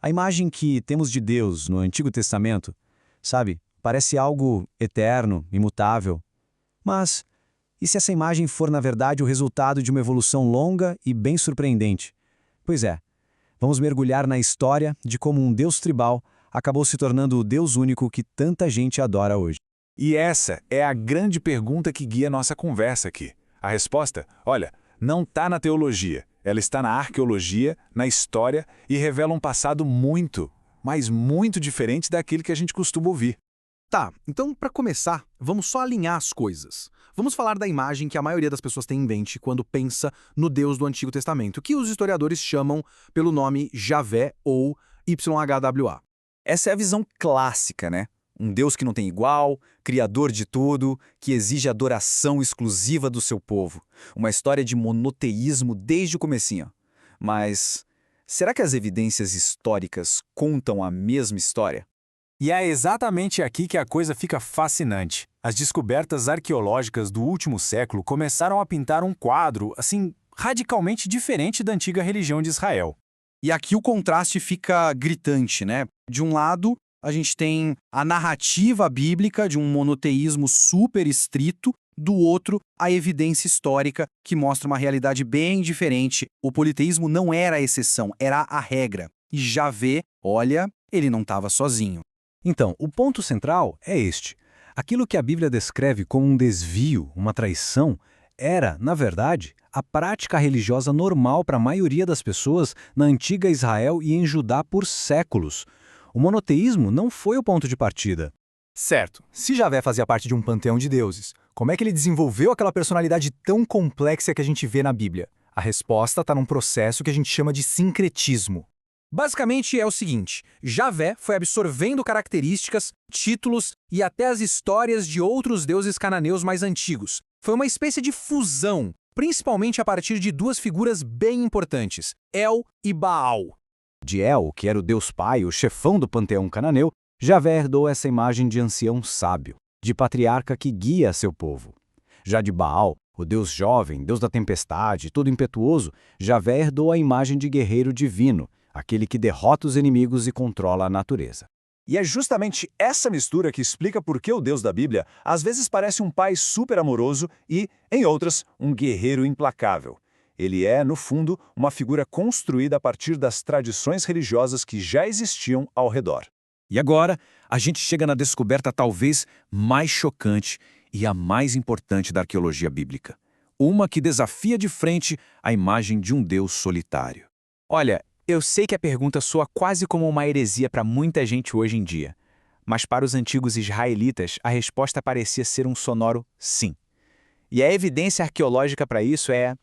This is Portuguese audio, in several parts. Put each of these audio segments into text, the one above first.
A imagem que temos de Deus no Antigo Testamento, sabe, parece algo eterno, imutável. Mas, e se essa imagem for, na verdade, o resultado de uma evolução longa e bem surpreendente? Pois é, vamos mergulhar na história de como um Deus tribal acabou se tornando o Deus único que tanta gente adora hoje. E essa é a grande pergunta que guia nossa conversa aqui. A resposta, olha, não está na teologia. Ela está na arqueologia, na história e revela um passado muito, mas muito diferente daquele que a gente costuma ouvir. Tá, então para começar, vamos só alinhar as coisas. Vamos falar da imagem que a maioria das pessoas tem em mente quando pensa no Deus do Antigo Testamento, que os historiadores chamam pelo nome Javé ou YHWH. Essa é a visão clássica, né? Um Deus que não tem igual, criador de tudo, que exige adoração exclusiva do seu povo. Uma história de monoteísmo desde o comecinho. Mas será que as evidências históricas contam a mesma história? E é exatamente aqui que a coisa fica fascinante. As descobertas arqueológicas do último século começaram a pintar um quadro, assim, radicalmente diferente da antiga religião de Israel. E aqui o contraste fica gritante, né? De um lado, a gente tem a narrativa bíblica de um monoteísmo super estrito, do outro, a evidência histórica que mostra uma realidade bem diferente. O politeísmo não era a exceção, era a regra. E Javé, olha, ele não estava sozinho. Então, o ponto central é este. Aquilo que a Bíblia descreve como um desvio, uma traição, era, na verdade, a prática religiosa normal para a maioria das pessoas na antiga Israel e em Judá por séculos. O monoteísmo não foi o ponto de partida. Certo. Se Javé fazia parte de um panteão de deuses, como é que ele desenvolveu aquela personalidade tão complexa que a gente vê na Bíblia? A resposta está num processo que a gente chama de sincretismo. Basicamente é o seguinte, Javé foi absorvendo características, títulos e até as histórias de outros deuses cananeus mais antigos. Foi uma espécie de fusão, principalmente a partir de duas figuras bem importantes, El e Baal. De El, que era o deus pai, o chefão do panteão cananeu, Javé herdou essa imagem de ancião sábio, de patriarca que guia seu povo. Já de Baal, o deus jovem, deus da tempestade, todo impetuoso, Javé herdou a imagem de guerreiro divino, aquele que derrota os inimigos e controla a natureza. E é justamente essa mistura que explica por que o Deus da Bíblia às vezes parece um pai super amoroso e, em outras, um guerreiro implacável. Ele é, no fundo, uma figura construída a partir das tradições religiosas que já existiam ao redor. E agora, a gente chega na descoberta talvez mais chocante e a mais importante da arqueologia bíblica. Uma que desafia de frente a imagem de um Deus solitário. Olha, eu sei que a pergunta soa quase como uma heresia para muita gente hoje em dia. Mas para os antigos israelitas, a resposta parecia ser um sonoro sim. E a evidência arqueológica para isso é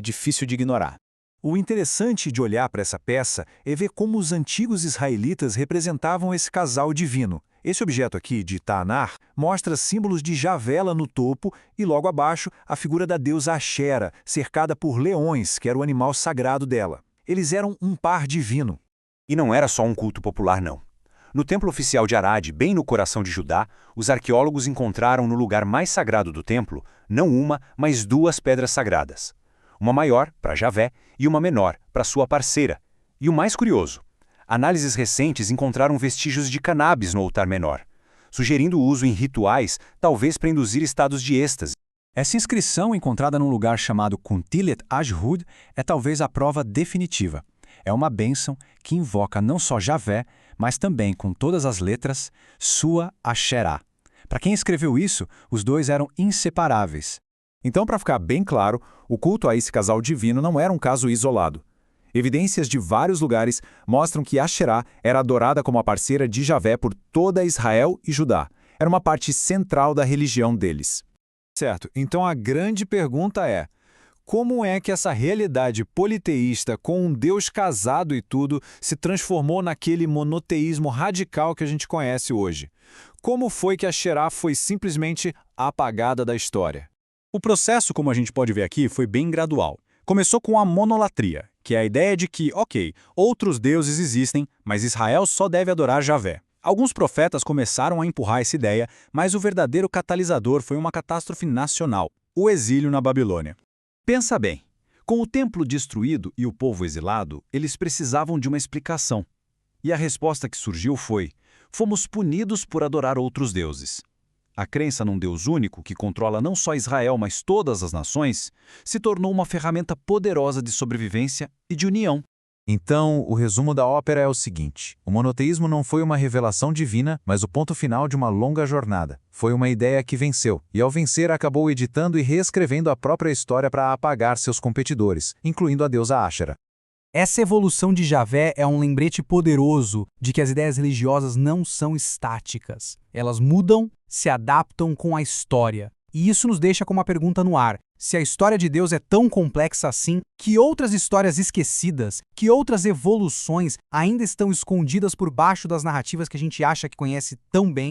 difícil de ignorar. O interessante de olhar para essa peça é ver como os antigos israelitas representavam esse casal divino. Esse objeto aqui, de Taanar, mostra símbolos de Javé lá no topo e logo abaixo a figura da deusa Axera, cercada por leões, que era o animal sagrado dela. Eles eram um par divino. E não era só um culto popular, não. No templo oficial de Arad, bem no coração de Judá, os arqueólogos encontraram no lugar mais sagrado do templo, não uma, mas duas pedras sagradas. Uma maior, para Javé, e uma menor, para sua parceira. E o mais curioso, análises recentes encontraram vestígios de cannabis no altar menor, sugerindo o uso em rituais, talvez para induzir estados de êxtase. Essa inscrição, encontrada num lugar chamado Kuntilet Ashhud, é talvez a prova definitiva. É uma bênção que invoca não só Javé, mas também, com todas as letras, sua Asherá. Para quem escreveu isso, os dois eram inseparáveis. Então, para ficar bem claro, o culto a esse casal divino não era um caso isolado. Evidências de vários lugares mostram que Asherá era adorada como a parceira de Javé por toda Israel e Judá. Era uma parte central da religião deles. Certo, então a grande pergunta é: como é que essa realidade politeísta com um Deus casado e tudo se transformou naquele monoteísmo radical que a gente conhece hoje? Como foi que Asherá foi simplesmente apagada da história? O processo, como a gente pode ver aqui, foi bem gradual. Começou com a monolatria, que é a ideia de que, outros deuses existem, mas Israel só deve adorar Javé. Alguns profetas começaram a empurrar essa ideia, mas o verdadeiro catalisador foi uma catástrofe nacional, o exílio na Babilônia. Pensa bem, Com o templo destruído e o povo exilado, eles precisavam de uma explicação. E a resposta que surgiu foi: fomos punidos por adorar outros deuses. A crença num Deus único, que controla não só Israel, mas todas as nações, se tornou uma ferramenta poderosa de sobrevivência e de união. Então, o resumo da ópera é o seguinte: o monoteísmo não foi uma revelação divina, mas o ponto final de uma longa jornada. Foi uma ideia que venceu, e ao vencer acabou editando e reescrevendo a própria história para apagar seus competidores, incluindo a deusa Ashera. Essa evolução de Javé é um lembrete poderoso de que as ideias religiosas não são estáticas. Elas mudam, se adaptam com a história. E isso nos deixa com uma pergunta no ar. Se a história de Deus é tão complexa assim, que outras histórias esquecidas, que outras evoluções ainda estão escondidas por baixo das narrativas que a gente acha que conhece tão bem?